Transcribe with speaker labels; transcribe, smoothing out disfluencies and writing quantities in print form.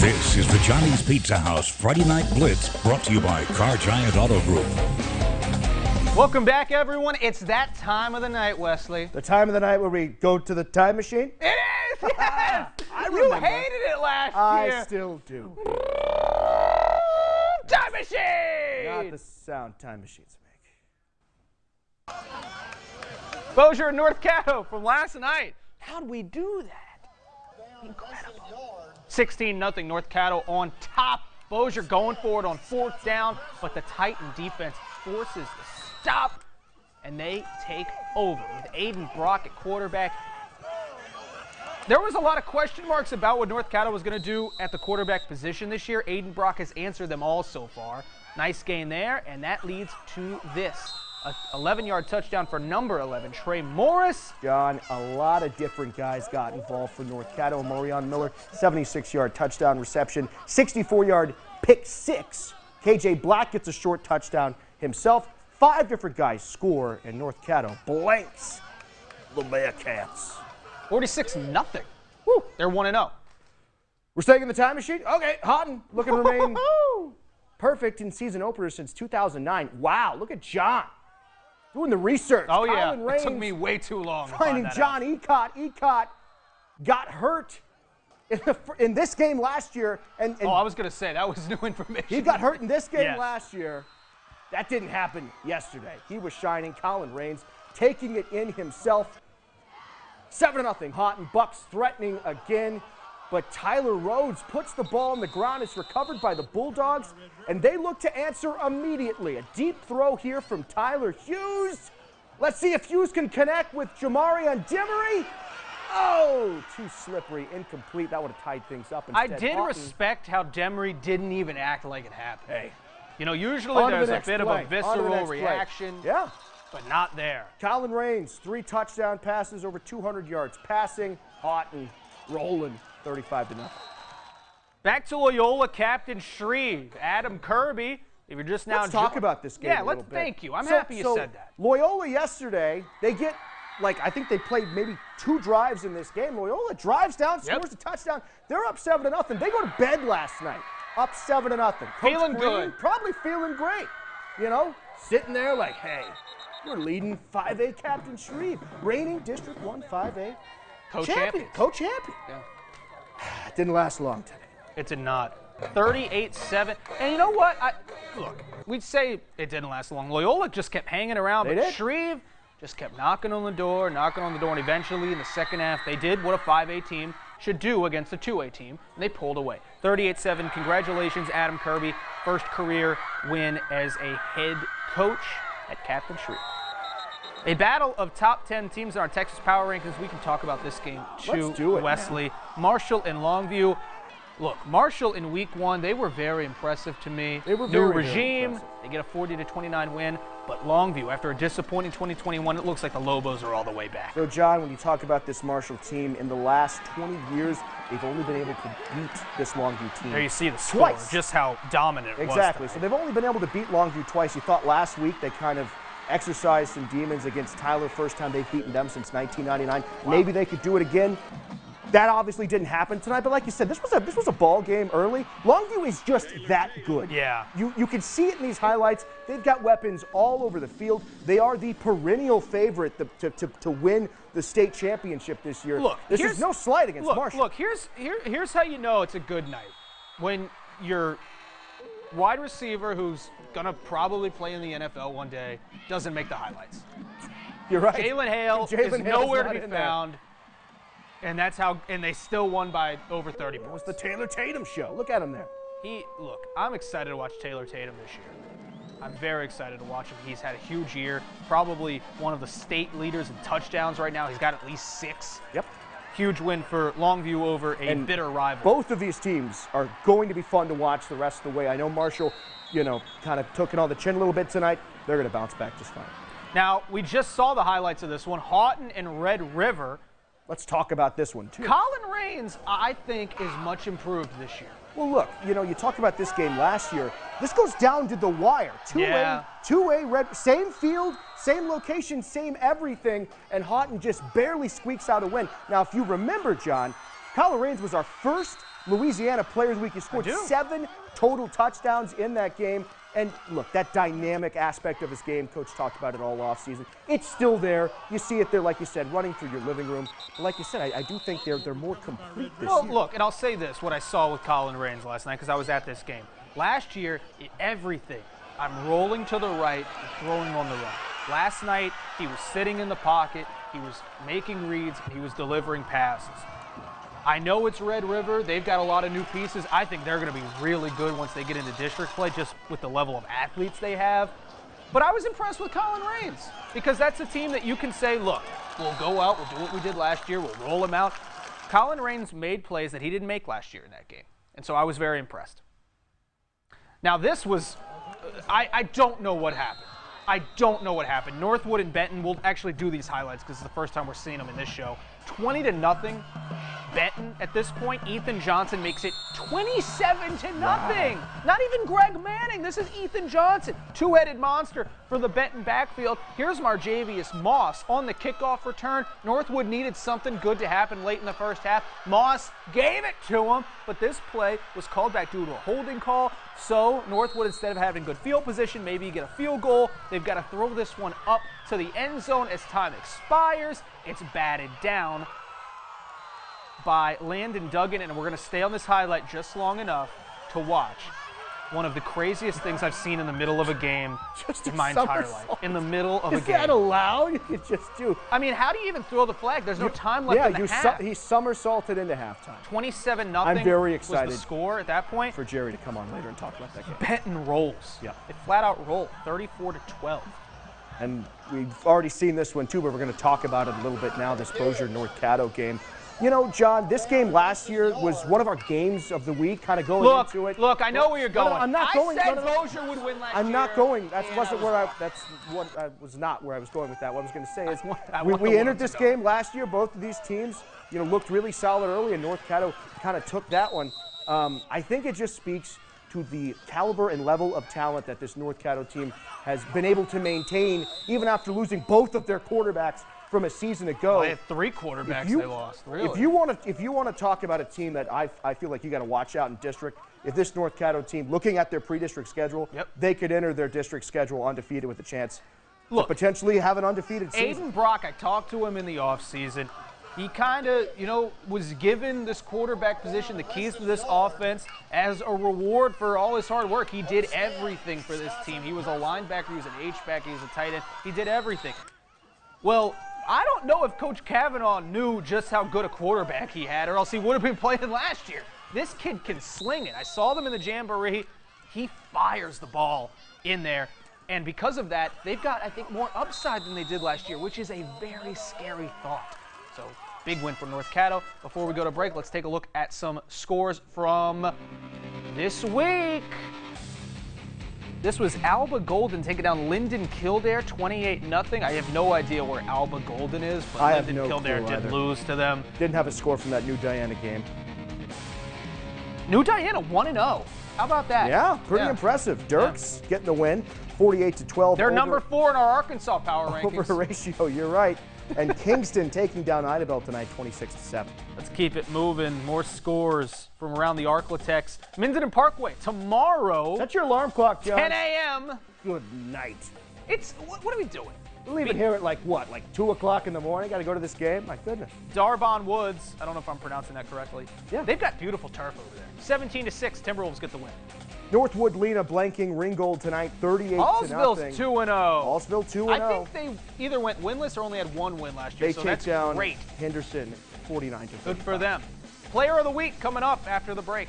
Speaker 1: This is the Johnny's Pizza House Friday Night Blitz, brought to you by Car Giant Auto Group.
Speaker 2: Welcome back, everyone. It's that time of the night, Wesley.
Speaker 3: The time of the night where we go to the time machine?
Speaker 2: It is! Yes! You hated it last year.
Speaker 3: I still do.
Speaker 2: Time machine!
Speaker 3: Not the sound time machines make.
Speaker 2: Bossier and North Caddo from last night. How'd we do that? Incredible. 16-0 North Caddo on top. Bossier going for it on fourth down, but the Titan defense forces the stop, and they take over with Aiden Brock at quarterback. There was a lot of question marks about what North Caddo was going to do at the quarterback position this year. Aiden Brock has answered them all so far. Nice gain there, and that leads to this. An 11-yard touchdown for number 11, Trey Morris.
Speaker 3: John, a lot of different guys got involved for North Caddo. Morion Miller, 76-yard touchdown reception, 64-yard pick six. KJ Black gets a short touchdown himself. 5 different guys score, and North Caddo blanks the Bearcats.
Speaker 2: 46-0. Woo, they're 1-0.
Speaker 3: We're staying in the time machine? Okay, Houghton looking to remain perfect in season opener since 2009. Wow, look at John doing the research.
Speaker 2: Oh, yeah,
Speaker 3: Colin Raines
Speaker 2: it took me way too long to
Speaker 3: finding
Speaker 2: find that
Speaker 3: John
Speaker 2: out.
Speaker 3: Ecott got hurt in this game last year. And
Speaker 2: I was going to say, that was new information.
Speaker 3: He got hurt in this game
Speaker 2: Yes.
Speaker 3: last year. That didn't happen yesterday. He was shining. Colin Raines taking it in himself. 7-0. Houghton. Bucks threatening again. But Tyler Rhodes puts the ball on the ground. It's recovered by the Bulldogs, and they look to answer immediately. A deep throw here from Tyler Hughes. Let's see if Hughes can connect with Jamarian Dimery. Oh, too slippery, incomplete. That would have tied things up.
Speaker 2: I
Speaker 3: Instead,
Speaker 2: did
Speaker 3: Houghton,
Speaker 2: respect how Demery didn't even act like it happened.
Speaker 3: Hey.
Speaker 2: You know, usually
Speaker 3: On to
Speaker 2: there's
Speaker 3: the
Speaker 2: a
Speaker 3: next
Speaker 2: bit of
Speaker 3: play.
Speaker 2: a
Speaker 3: On to the
Speaker 2: visceral
Speaker 3: next play.
Speaker 2: reaction,
Speaker 3: Yeah.
Speaker 2: but not there.
Speaker 3: Colin Raines, 3 touchdown passes, over 200 yards passing. Houghton rolling 35-0.
Speaker 2: Back to Loyola captain Shreve, Adam Kirby. If you're just now
Speaker 3: Let's talk about this game
Speaker 2: Yeah,
Speaker 3: a little bit.
Speaker 2: thank you. I'm happy you said that.
Speaker 3: Loyola yesterday, they get, I think they played maybe 2 drives in this game. Loyola drives down, scores a touchdown. They're up 7-0. They go to bed last night, up 7-0.
Speaker 2: Feeling
Speaker 3: Green,
Speaker 2: good.
Speaker 3: Probably feeling great. You know, sitting there like, hey, we're leading 5A Captain Shreve, reigning District 1 5A
Speaker 2: Co-champion.
Speaker 3: Co-champion.
Speaker 2: Yeah.
Speaker 3: It didn't last long today.
Speaker 2: It did not. 38-7. And you know what? Look, we'd say it didn't last long. Loyola just kept hanging around, but Shreve just kept knocking on the door, and eventually in the second half they did what a 5A team should do against a 2A team, and they pulled away. 38-7. Congratulations, Adam Kirby. First career win as a head coach at Captain Shreve. A battle of top 10 teams in our Texas Power Rankings. We can talk about this game too,
Speaker 3: Let's do it,
Speaker 2: Wesley.
Speaker 3: man.
Speaker 2: Marshall and Longview. Look, Marshall in week 1, they were very impressive to me.
Speaker 3: They were
Speaker 2: New
Speaker 3: very
Speaker 2: regime,
Speaker 3: impressive.
Speaker 2: they get a 40-29 win. But Longview, after a disappointing 2021, it looks like the Lobos are all the way back.
Speaker 3: So, John, when you talk about this Marshall team, in the last 20 years, they've only been able to beat this Longview team
Speaker 2: There you see the score,
Speaker 3: twice.
Speaker 2: just how dominant it was.
Speaker 3: Exactly. So they've only been able to beat Longview twice. You thought last week they kind of exercised some demons against Tyler. First time they've beaten them since 1999.
Speaker 2: Wow.
Speaker 3: Maybe they could do it again. That obviously didn't happen tonight, but like you said, this was a ball game early. Longview is just that good.
Speaker 2: Yeah.
Speaker 3: You can see it in these highlights. They've got weapons all over the field. They are the perennial favorite to win the state championship this year.
Speaker 2: Look,
Speaker 3: this is no slight against Marshall.
Speaker 2: Look, here's how you know it's a good night. When your wide receiver, who's gonna probably play in the NFL one day, doesn't make the highlights.
Speaker 3: You're right.
Speaker 2: Jalen Hale is
Speaker 3: Hale's
Speaker 2: nowhere to
Speaker 3: not
Speaker 2: be
Speaker 3: in there.
Speaker 2: found. And that's how, and they still won by over 30
Speaker 3: It was
Speaker 2: points.
Speaker 3: the Taylor Tatum show. Look at him there.
Speaker 2: Look, I'm excited to watch Taylor Tatum this year. I'm very excited to watch him. He's had a huge year, probably one of the state leaders in touchdowns right now. He's got at least 6.
Speaker 3: Yep.
Speaker 2: Huge win for Longview over a bitter rival.
Speaker 3: Both of these teams are going to be fun to watch the rest of the way. I know Marshall, kind of took it on the chin a little bit tonight. They're going to bounce back just fine.
Speaker 2: Now, we just saw the highlights of this one. Houghton and Red River.
Speaker 3: Let's talk about this one, too.
Speaker 2: Colin Raines, I think, is much improved this year.
Speaker 3: Well, look, you talked about this game last year. This goes down to the wire. 2A red, same field, same location, same everything, and Houghton just barely squeaks out a win. Now, if you remember, John, Colin Raines was our first Louisiana Player of the Week. He scored 7 total touchdowns in that game. And look, that dynamic aspect of his game, Coach talked about it all offseason. It's still there. You see it there, like you said, running through your living room. But like you said, I do think they're more complete this year.
Speaker 2: Well, look, and I'll say this, what I saw with Colin Rains last night, because I was at this game. Last year, everything, I'm rolling to the right and throwing on the run. Last night, he was sitting in the pocket, he was making reads, and he was delivering passes. I know it's Red River. They've got a lot of new pieces. I think they're going to be really good once they get into district play, just with the level of athletes they have. But I was impressed with Colin Rains because that's a team that you can say, look, we'll go out, we'll do what we did last year, we'll roll them out. Colin Rains made plays that he didn't make last year in that game, and so I was very impressed. Now this was, I don't know what happened. I don't know what happened. Northwood and Benton, we'll actually do these highlights because it's the first time we're seeing them in this show. 20-0. Benton at this point. Ethan Johnson makes it 27-0. Wow. Not even Greg Manning. This is Ethan Johnson. Two-headed monster for the Benton backfield. Here's Marjavius Moss on the kickoff return. Northwood needed something good to happen late in the first half. Moss gave it to him, but this play was called back due to a holding call. So Northwood, instead of having good field position, maybe get a field goal. They've got to throw this one up to the end zone as time expires. It's batted down by Landon Duggan, and we're going to stay on this highlight just long enough to watch one of the craziest things I've seen in the middle of a game in my entire life. In the middle of a game.
Speaker 3: Is that allowed? You just do.
Speaker 2: I mean, how do you even throw the flag? There's no time left in the half.
Speaker 3: He somersaulted into halftime.
Speaker 2: 27-0.
Speaker 3: I'm very excited
Speaker 2: was the score at that point.
Speaker 3: For Jerry to come on later and talk about that game.
Speaker 2: Benton rolls.
Speaker 3: Yeah.
Speaker 2: They flat out roll, 34-12.
Speaker 3: And we've already seen this one too, but we're going to talk about it a little bit now, this Bossier-North Caddo game. You know, John, this game last year was one of our games of the week, kind of going into it.
Speaker 2: Look, I know where you're going.
Speaker 3: I'm not going.
Speaker 2: I said Bossier would win last year.
Speaker 3: I'm not going. That wasn't where I. That's what I was not where I was going with that. What I was going to say is, we entered this game last year. Both of these teams, you know, looked really solid early, and North Caddo kind of took that one. I think it just speaks to the caliber and level of talent that this North Caddo team has been able to maintain, even after losing both of their quarterbacks from a season ago.
Speaker 2: Well, they had 3 quarterbacks they lost, really.
Speaker 3: If you want to talk about a team that I feel like you got to watch out in district, if this North Caddo team, looking at their pre-district schedule, they could enter their district schedule undefeated with a chance to potentially have an undefeated season.
Speaker 2: Aiden Brock, I talked to him in the offseason. He kind of, you know, was given this quarterback position, the keys to this offense, as a reward for all his hard work. He did everything for this team. He was a linebacker, he was an H-back, he was a tight end. He did everything. Well, I don't know if Coach Kavanaugh knew just how good a quarterback he had, or else he would have been playing last year. This kid can sling it. I saw them in the Jamboree. He fires the ball in there. And because of that, they've got, I think, more upside than they did last year, which is a very scary thought. So, big win for North Caddo. Before we go to break, let's take a look at some scores from this week. This was Alba Golden taking down Linden Kildare 28-0. I have no idea where Alba Golden is, but Linden Kildare did lose to them.
Speaker 3: Didn't have a score from that New Diana game.
Speaker 2: New Diana 1-0. How about that?
Speaker 3: Yeah, pretty impressive. Dirks getting the win, 48-12.
Speaker 2: They're number 4 in our Arkansas power rankings.
Speaker 3: Over ratio, you're right. And Kingston taking down Idabel tonight, 26-7.
Speaker 2: Let's keep it moving. More scores from around the Arklatex. Minden Parkway tomorrow.
Speaker 3: That's your alarm clock, John.
Speaker 2: 10 a.m.
Speaker 3: Good night.
Speaker 2: It's what are we doing?
Speaker 3: We're leaving here at like 2 o'clock in the morning. Got to go to this game. My goodness.
Speaker 2: Darbon Woods. I don't know if I'm pronouncing that correctly.
Speaker 3: Yeah.
Speaker 2: They've got beautiful turf over there. 17-6. Timberwolves get the win.
Speaker 3: Northwood Lena blanking Ringgold tonight, 38-0.
Speaker 2: Hallsville's 2-0.
Speaker 3: Hallsville 2-0.
Speaker 2: I think they either went winless or only had 1 win last year.
Speaker 3: They
Speaker 2: so
Speaker 3: take
Speaker 2: that's
Speaker 3: down
Speaker 2: great.
Speaker 3: Henderson 49-35.
Speaker 2: Good for them. Player of the week coming up after the break.